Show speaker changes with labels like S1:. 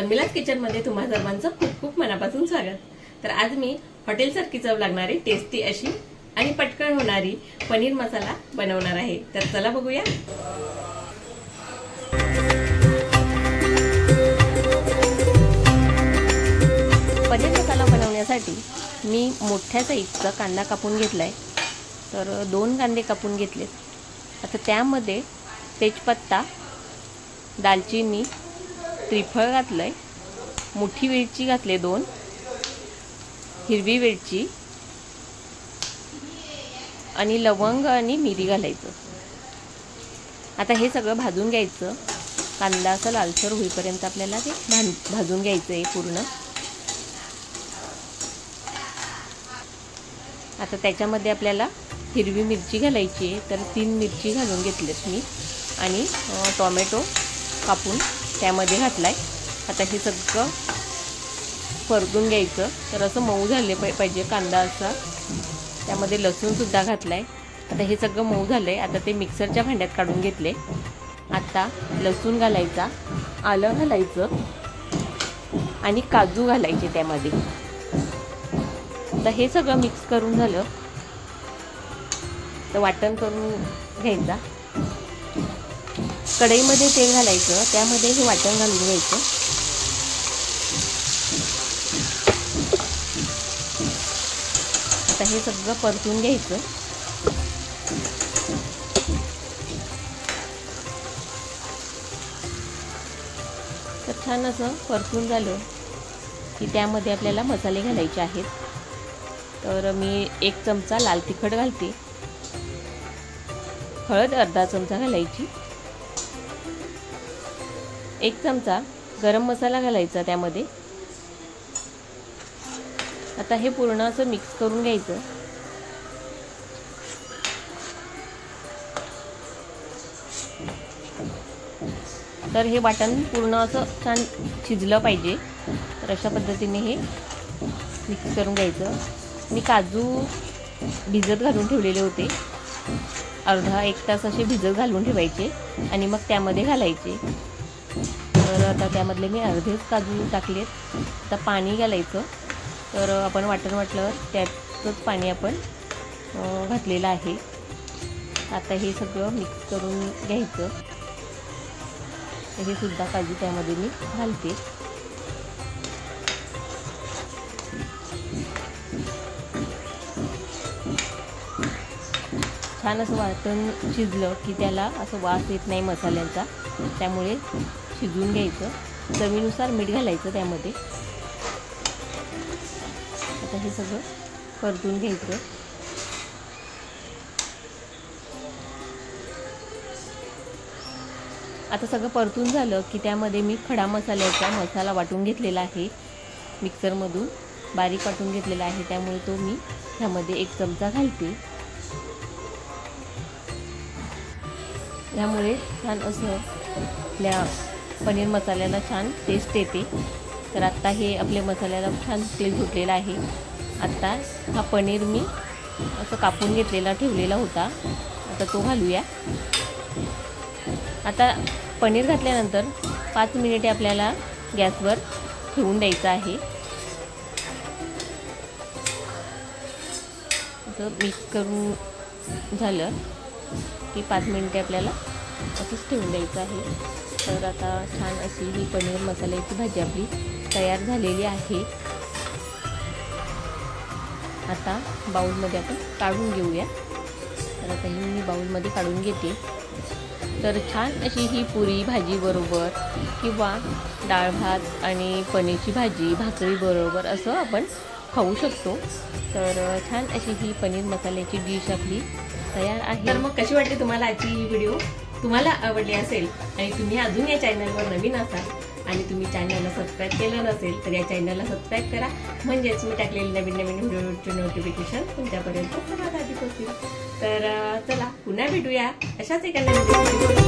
S1: शर्मिलाज kitchen मध्ये तुम्हा सर्वांचं खूप खूप मनापासून स्वागत। तर आज मी हॉटेल सारखी चव लागणारी टेस्टी अशी आणि पटकन होणारी पनीर मसाला बनवणार आहे। तर चला बघूया। पनीर मसाला बनवण्यासाठी मी मोठ्या साईजचा कांदा कापून घेतलाय। तर 2 कांदे कापून घेतलेत। आता त्यामध्ये तेजपत्ता, दालचिनी, त्रिफळ घातलंय, मोठी वेलची घातले 2, हिरवी वेलची आणि लवंग आणि मिरी घालायचं। आता हे सगळं भाजून घ्यायचं। कांदा असा लालसर होईपर्यंत आपल्याला ते भाजून घ्यायचं आहे पूर्ण। आता त्याच्यामध्ये आपल्याला हिरवी मिरची घालायची आहे। तर 3 मिरची घालून घेतलेत मी आणि टोमॅटो कापून त्यामध्ये घातलाय। आता हे सगळं परतून घ्यायचं। तर असं मऊ झाले पाहिजे कांदा असा। त्यामध्ये लसूण सुद्धा घातलाय। आता हे सगळं मऊ झालंय। आता ते मिक्सरच्या भांड्यात काढून घेतले। आता लसूण घालायचा, आलं घालायचं आणि काजू घालायचे त्यामध्ये। आता हे सगळं मिक्स करून झालं तर वाटण करून घ्यायचा। कढईमध्ये तेल घालायचं, त्यामध्ये हे वाटण घालून घ्यायचं। आता हे सगळं परतून घ्यायचं। तर छान असं परतून झालं की त्यामध्ये आपल्याला मसाले घालायचे आहेत। तर मी 1 चमचा लाल तिखट घालते, हळद अर्धा चमचा घालायची, 1 चमचा गरम मसाला घालायचा त्यामध्ये। आता हे पूर्ण असं मिक्स करून घ्यायचं। तर हे वाटण पूर्ण असं छान शिजलं पाहिजे। तर अशा पद्धतीने हे मिक्स करून घ्यायचं। मी काजू भिजत घालून ठेवलेले होते, अर्धा 1 तास असे भिजत घालून ठेवायचे आणि मग त्यामध्ये घालायचे। तर आता त्यामधले मी अर्धेच काजू टाकलेत। आता पाणी घालायचं। तर आपण वाटण वाटल्यावर त्यातच पाणी आपण घातलेलं आहे। आता हे सगळं मिक्स करून घ्यायचं। हे सुद्धा काजू त्यामध्ये मी घालते। छान असं वाटण शिजलं की त्याला असं वास येत नाही मसाल्यांचा, त्यामुळे शिजवून घ्यायचं। चवीनुसार मीठ घालायचं त्यामध्ये। आता हे सगळं परतून घ्यायचं। आता सगळं परतून झालं की त्यामध्ये मी खडा मसाल्याचा मसाला वाटून घेतलेला आहे, मिक्सरमधून बारीक वाटून घेतलेला आहे। त्यामुळे तो मी ह्यामध्ये 1 चमचा घालते। यामुळे छान असं आपल्या पनीर मसाल्याला छान टेस्ट येते। तर आता हे आपल्या मसाल्याला छान तेल सुटलेलं आहे। आता हा पनीर मी असं कापून घेतलेला ठेवलेला होता, आता तो घालूया। आता पनीर घातल्यानंतर 5 मिनिटे आपल्याला गॅसवर ठेवून द्यायचं आहे। असं मिक्स करून झालं की 5 मिनिटे आपल्याला असंच ठेवून द्यायचं आहे। तर आता छान अशी ही पनीर मसाल्याची भाजी आपली तयार झालेली आहे। आता बाउलमध्ये आपण काढून घेऊया। तर आता ही मी बाउलमध्ये काढून घेते। तर छान अशी ही पुरी भाजी बरोबर किंवा डाळ भात आणि पनीरची भाजी भाकरी बरोबर असं आपण खाऊ शकतो। तर छान अशी ही पनीर मसाल्याची डिश आपली तयार आहे। तर मग कशी वाटली तुम्हाला आजची ही व्हिडिओ? तुम्हाला आवडली असेल आणि तुम्ही अजून या चॅनलवर नवीन असाल आणि तुम्ही चॅनलला सबस्क्राईब केलं नसेल तर या चॅनलला सबस्क्राईब करा, म्हणजेच मी टाकलेले नवीन व्हिडिओचे नोटिफिकेशन तुमच्यापर्यंत सर्वात आधी पोहोचतील। तर चला पुन्हा भेटूया अशाच एका नवीन व्हिडिओमध्ये।